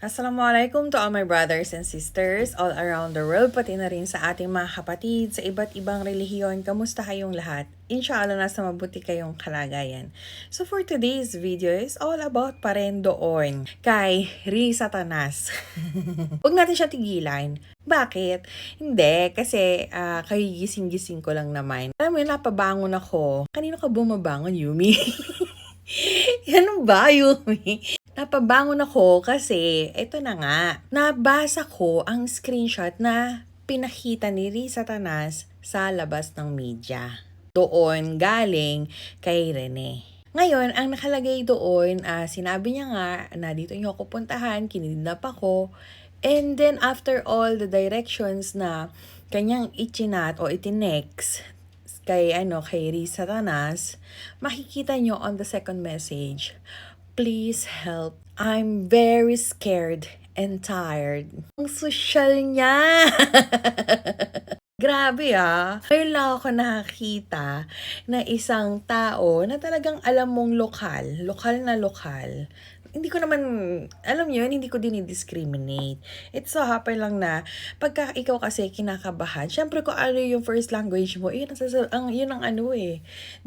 Assalamualaikum to all my brothers and sisters all around the world, pati na rin sa ating mga kapatid sa iba't ibang relihiyon. Kamusta kayong lahat? Inshallah, nasa mabuti kayong kalagayan. So for today's video is all about pa rin doon kay Satanas. Huwag natin siya tigilan. Bakit? Hindi, kasi kagigising-gising ko lang naman. Alam mo yun, napabangon ako. Kanino ka bumabangon, Yumi? Ano ba, Yumi? Napabangon ako kasi, ito na nga, nabasa ko ang screenshot na pinakita ni Satanas sa labas ng media. Doon galing kay Rene. Ngayon, ang nakalagay doon, sinabi niya nga na dito niyo ako puntahan, kinidnap ako, and then after all the directions na kanyang ichinat o itinext kay Satanas, makikita nyo on the second message, "Please help. I'm very scared and tired." Ang social niya! Grabe Ngayon lang ako nakakita na isang tao na talagang alam mong lokal na lokal. Hindi ko naman, alam nyo yun, hindi ko dinidiscriminate. It's so happen lang na, pagka ikaw kasi kinakabahan, syempre kung ano yung first language mo, yun ang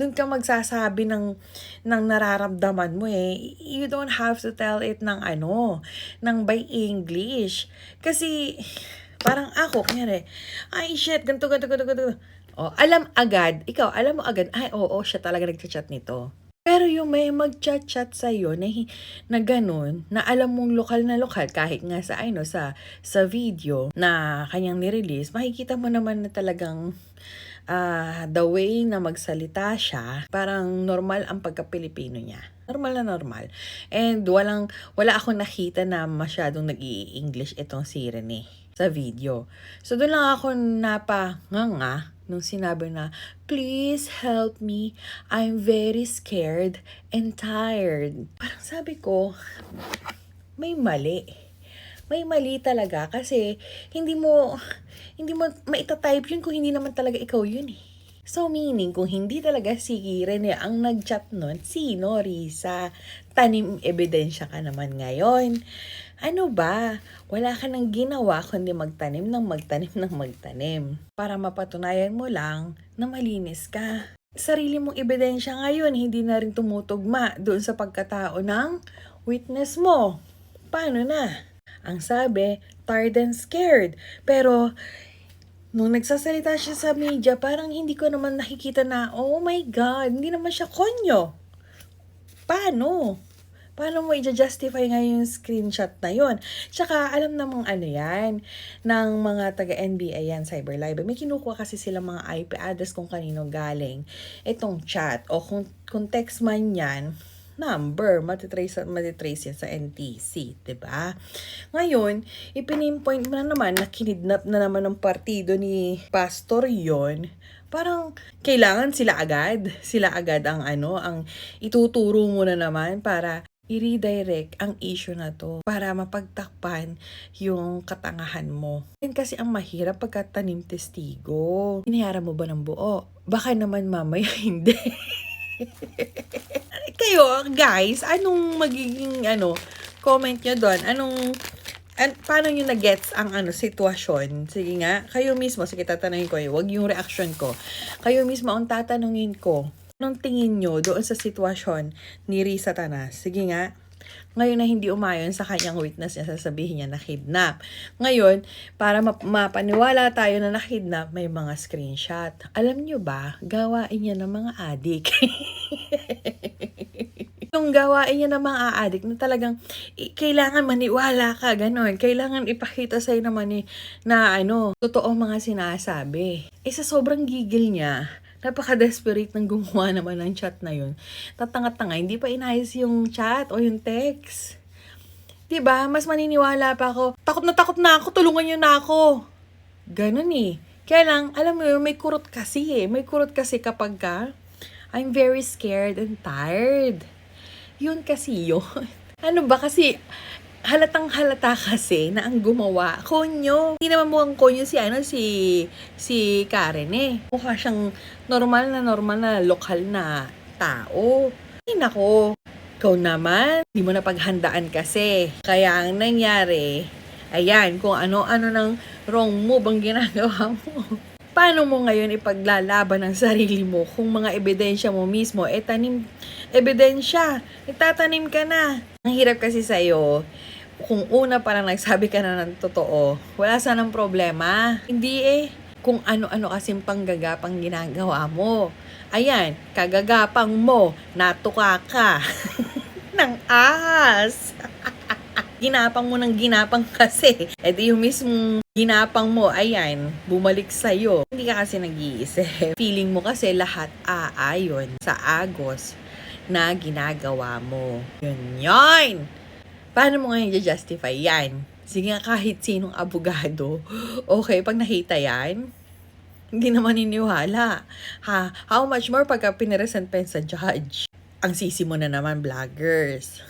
Doon ka magsasabi ng nararamdaman mo You don't have to tell it ng by English. Kasi, parang ako, kanyari, ay shit, ganito. Oh, alam mo agad, ay oo, siya talaga nagchat nito. Pero yung may mag-chat sa'yo na ganun, na alam mong lokal na lokal, kahit nga sa video na kanyang nirelease, makikita mo naman na talagang the way na magsalita siya, parang normal ang pagka-Pilipino niya. Normal na normal. And wala akong nakita na masyadong nag-i-English itong si Rene sa video. So doon lang ako napanganga nung sinabi na, "Please help me. I'm very scared and tired." Parang sabi ko, may mali. May mali talaga kasi hindi mo maitatype yun kung hindi naman talaga ikaw yun So meaning, kung hindi talaga si Rene ang nag-chat nun, sino, Risa? Tanim ebidensya ka naman ngayon. Ano ba? Wala ka nang ginawa kundi magtanim para mapatunayan mo lang na malinis ka. Sarili mong ebidensya ngayon, hindi na rin tumutugma doon sa pagkatao ng witness mo. Paano na? Ang sabi, tired and scared. Pero, nung nagsasalita siya sa media, parang hindi ko naman nakikita na, oh my God, hindi naman siya konyo. Paano? Paano mo i-justify nga yung screenshot na yun? Tsaka, alam namang yan, ng mga taga-NBA yan, Cyberlive. May kinukuha kasi sila mga IP address kung kanino galing itong chat. O kung text man yan, number, matitrace yan sa NTC, diba? Ngayon, ipinimpoint mo na naman na kinidnap na naman ng partido ni Pastor yon. Parang kailangan sila agad ang ituturo mo na naman para i-redirect ang issue na to para mapagtakpan yung katangahan mo. Yan kasi ang mahirap pagkatanim testigo. Inihara mo ba ng buo? Baka naman mamaya hindi. Kayo, guys, anong magiging comment nyo doon? Paano nyo na-gets ang sitwasyon? Sige nga, kayo mismo, sige tatanungin ko wag yung reaction ko. Kayo mismo ang tatanungin ko. Anong tingin nyo doon sa sitwasyon ni Satanas? Sige nga, ngayon na hindi umayon sa kanyang witness niya, sasabihin niya na kidnap. Ngayon, para mapaniwala tayo na nakidnap, may mga screenshot. Alam nyo ba, gawain niya ng mga adik. Yung gawain niya ng mga adik na talagang kailangan maniwala ka, gano'n. Kailangan ipakita sa'yo naman na totoo mga sinasabi. Sa sobrang gigil niya, napaka-desperate ng gumawa naman ng chat na yun. Tatanga-tanga, hindi pa inayos yung chat o yung text. Diba? Mas maniniwala pa ako. Takot na ako, tulungan niyo na ako. Ganun Kaya lang, alam mo yun, may kurot kasi May kurot kasi kapag I'm very scared and tired. Yun kasi yun. Ano ba kasi, halatang halata kasi na ang gumawa, konyo. Hindi naman mukhang konyo si Karen Mukha siyang normal na lokal na tao. Ay nako, Ikaw naman, hindi mo napaghandaan kasi. Kaya ang nangyari, ayan, kung ano-ano ng wrong move ang ginagawa mo. Paano mo ngayon ipaglalaban ang sarili mo kung mga ebidensya mo mismo, ebidensya, itatanim ka na. Ang hirap kasi sa'yo, kung una parang nagsabi ka na ng totoo, wala sanang problema. Hindi kung ano-ano kasing panggagapang ginagawa mo. Ayan, kagagapang mo, natuka ka ng ahas. Ginapang mo ng ginapang kasi. E di yung mismong ginapang mo, ayan, bumalik sa'yo. Hindi ka kasi nag-iisip. Feeling mo kasi lahat aayon sa agos na ginagawa mo. Yun. Paano mo ngayon i-justify yan? Sige nga, kahit sinong abogado. Okay, pag nakita yan, hindi naman niniwala. How much more pagka piniresent pa sa judge? Ang sisi mo na naman, vloggers.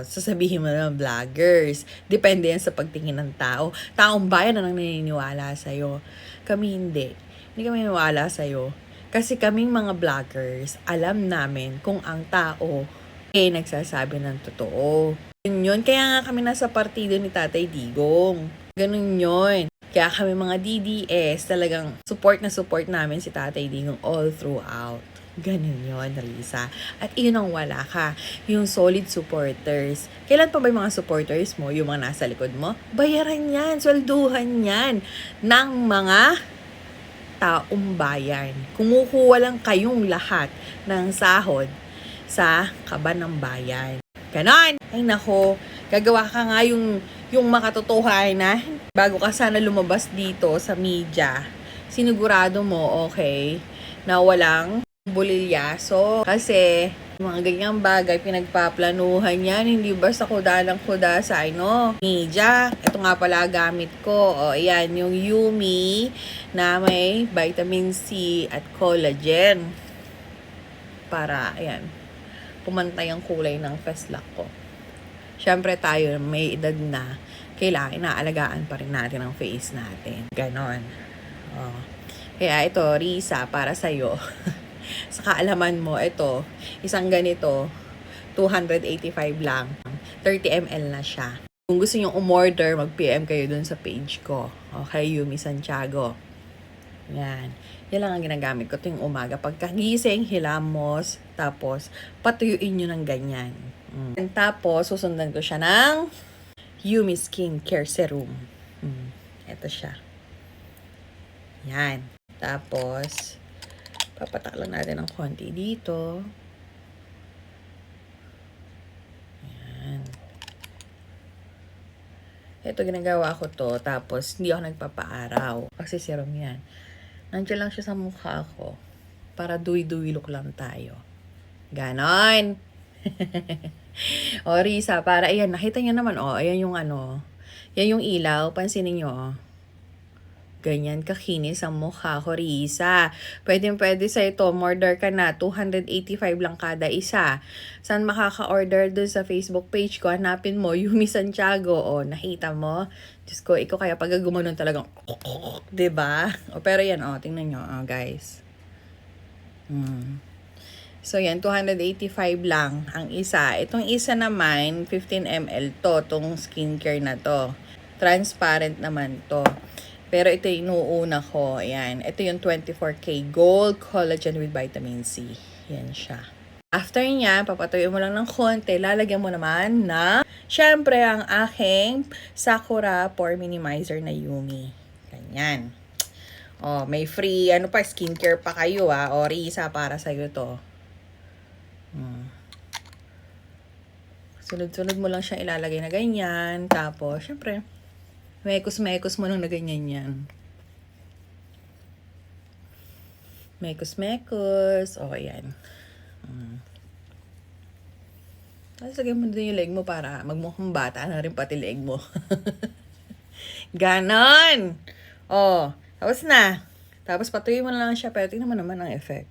Sasabihin mo naman, vloggers. Depende yan sa pagtingin ng tao. Taong bayan na nang naniniwala sa'yo. Kami hindi. Hindi kami naniniwala sa'yo. Kasi kaming mga vloggers, alam namin kung ang tao nagsasabi ng totoo. Yun. Kaya nga kami nasa partido ni Tatay Digong. Ganun yun. Kaya kami mga DDS, talagang support namin si Tatay Digong all throughout. Ganun yun, Risa. At iyon ang wala ka. Yung solid supporters. Kailan pa ba yung mga supporters mo, yung mga nasa likod mo? Bayaran yan, swelduhan yan ng mga taong bayan. Kumukuha lang kayong lahat ng sahod sa kaban ng bayan. Ganon! Ay nako, gagawa ka nga yung makatotohanan bago ka sana lumabas dito sa media. Sinigurado mo, okay, na walang bulilyaso. Kasi, mga ganyang bagay, pinagpaplanuhan yan. Hindi basta kuda lang kuda sa media. Ito nga pala gamit ko. Ayan, yung Yumi na may vitamin C at collagen. Para, ayan, pumantay ang kulay ng Feslock ko. Siyempre tayo, may edad na, kailangan inaalagaan pa rin natin ang face natin. Ganon. Kaya ito, Risa, para sa'yo. Sa kaalaman mo, ito, isang ganito, 285 lang. 30 ml na siya. Kung gusto nyo umorder, mag-PM kayo dun sa page ko. Okay, Yumi Santiago. Yan. Yan lang ang ginagamit ko tuwing umaga. Pagkagising, hilamos, tapos patuyuin nyo ng ganyan. Tapos, susundan ko siya ng Yumi Skincare Serum. Ito siya. Yan. Tapos, papatak lang natin ng konti dito. Yan. Ito, ginagawa ko to. Tapos, hindi ako nagpapaaraw. Kasi serum yan. Nandiyan lang siya sa mukha ko. Para duwi-duwi look lang tayo. Ganon. Risa, para, ayan, nakita niyo naman, ayan yung yan yung ilaw. Pansinin nyo, ganyan kakinis ang mukha ko, Risa. Pwede sa ito, order ka na. 285 lang kada isa. Saan makaka-order dun sa Facebook page ko? Hanapin mo, Yumi Santiago. Nakita mo? Diyos ko, ikaw kaya pag gumanon talagang, diba? Pero yan, tingnan nyo, guys. So, yan, 285 lang ang isa. Itong isa naman, 15 ml to, itong skincare na to. Transparent naman to. Pero ito yung inuuna ko. Ayan. Ito yung 24K Gold Collagen with Vitamin C. Yan siya. After niya, papatuyo mo lang ng konti. Lalagyan mo naman na, syempre, ang aking Sakura Pore Minimizer na Yumi. Ganyan. May free, skincare pa kayo, Risa, para sa'yo to. Sunod-sunod mo lang siya ilalagay na ganyan. Tapos, syempre, mekos mo lang na ganyan yan. Mekos. Yan. Tapos, lagyan mo din yung leg mo para magmukhang bata na rin pati leg mo. Ganon! Tapos na. Tapos, patuloy mo lang siya. Pero tingnan mo naman ang effect.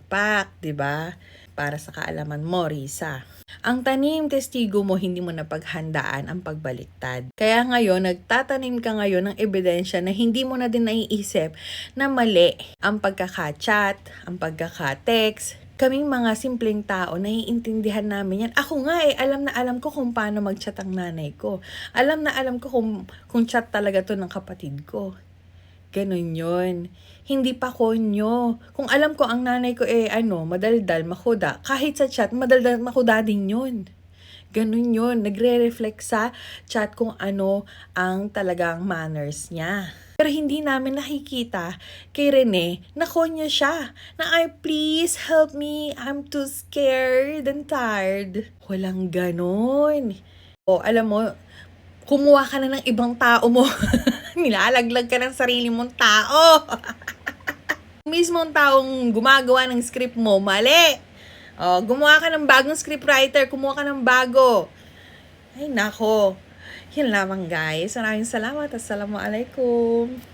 Pak, diba? Para sa kaalaman mo, Risa. Ang tanim, testigo mo, hindi mo napaghandaan ang pagbaliktad. Kaya ngayon, nagtatanim ka ngayon ng ebidensya na hindi mo na din naiisip na mali ang pagkaka-chat, ang pagkaka-text, Kaming mga simpleng tao, naiintindihan namin yan. Ako nga alam na alam ko kung paano mag-chat ang nanay ko. Alam na alam ko kung chat talaga to ng kapatid ko. Ganon yun. Hindi pa konyo. Kung alam ko ang nanay ko madaldal, makuda, kahit sa chat, madaldal, makuda din yun. Ganun yun. Nagre-reflect sa chat kung ano ang talagang manners niya. Pero hindi namin nakikita kay Rene na konyo siya. Na please help me. I'm too scared and tired. Walang ganun. O, alam mo, kumuha ka na ng ibang tao mo. Nilalaglag ka ng sarili mong tao. Mismong taong gumagawa ng script mo, mali. O, gumawa ka ng bagong scriptwriter, kumuha ka ng bago. Ay, nako. Yun lamang guys. Maraming salamat. Assalamualaikum.